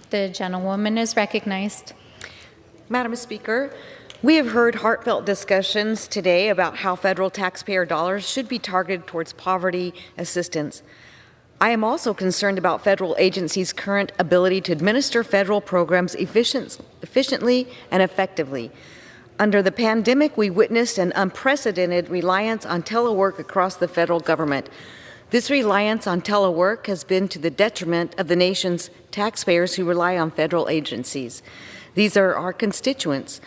The gentlewoman is recognized. Madam Speaker, we have heard heartfelt discussions today about how federal taxpayer dollars should be targeted towards poverty assistance. I am also concerned about federal agencies' current ability to administer federal programs efficiently and effectively. Under the pandemic, we witnessed an unprecedented reliance on telework across the federal government. This reliance on telework has been to the detriment of the nation's taxpayers who rely on federal agencies. These are our constituents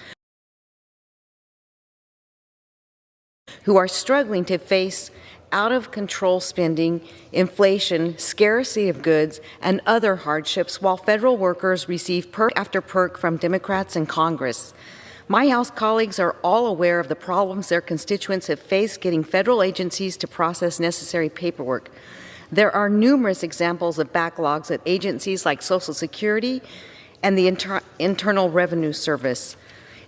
who are struggling to face out-of-control spending, inflation, scarcity of goods, and other hardships while federal workers receive perk after perk from Democrats in Congress. My House colleagues are all aware of the problems their constituents have faced getting federal agencies to process necessary paperwork. There are numerous examples of backlogs at agencies like Social Security and the Internal Revenue Service.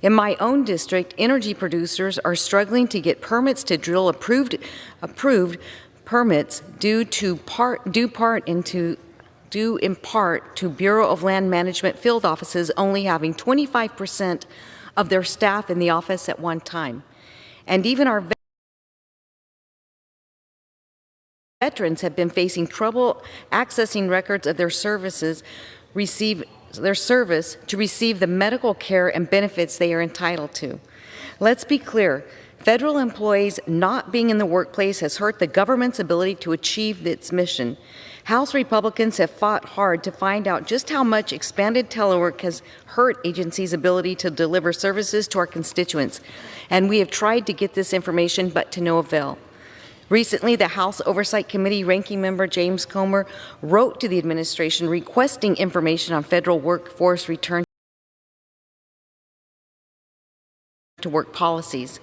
In my own district, energy producers are struggling to get permits to drill approved permits due in part to Bureau of Land Management field offices only having 25% of their staff in the office at one time. And even our veterans have been facing trouble accessing records of their service to receive the medical care and benefits they are entitled to. Let's be clear, federal employees not being in the workplace has hurt the government's ability to achieve its mission. House Republicans have fought hard to find out just how much expanded telework has hurt agencies' ability to deliver services to our constituents, and we have tried to get this information, but to no avail. Recently, the House Oversight Committee Ranking Member James Comer wrote to the administration requesting information on federal workforce return to work policies.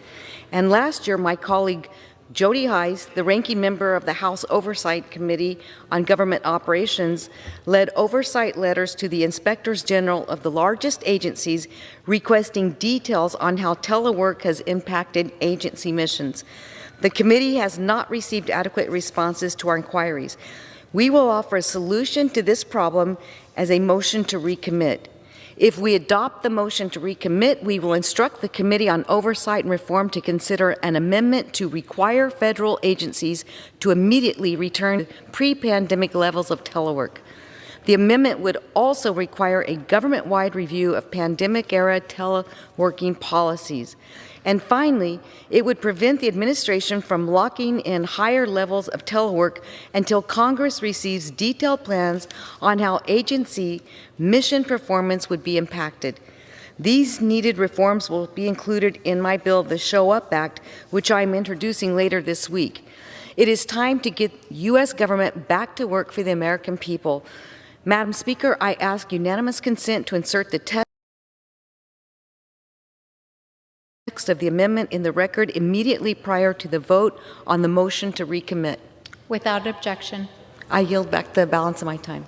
And last year, my colleague Jody Hice, the ranking member of the House Oversight Committee on Government Operations, led oversight letters to the inspectors general of the largest agencies requesting details on how telework has impacted agency missions. The committee has not received adequate responses to our inquiries. We will offer a solution to this problem as a motion to recommit. If we adopt the motion to recommit, we will instruct the Committee on Oversight and Reform to consider an amendment to require federal agencies to immediately return to pre-pandemic levels of telework. The amendment would also require a government-wide review of pandemic-era teleworking policies. And finally, it would prevent the administration from locking in higher levels of telework until Congress receives detailed plans on how agency mission performance would be impacted. These needed reforms will be included in my bill, the Show Up Act, which I'm introducing later this week. It is time to get U.S. government back to work for the American people. Madam Speaker, I ask unanimous consent to insert the text of the amendment in the record immediately prior to the vote on the motion to recommit. Without objection. I yield back the balance of my time.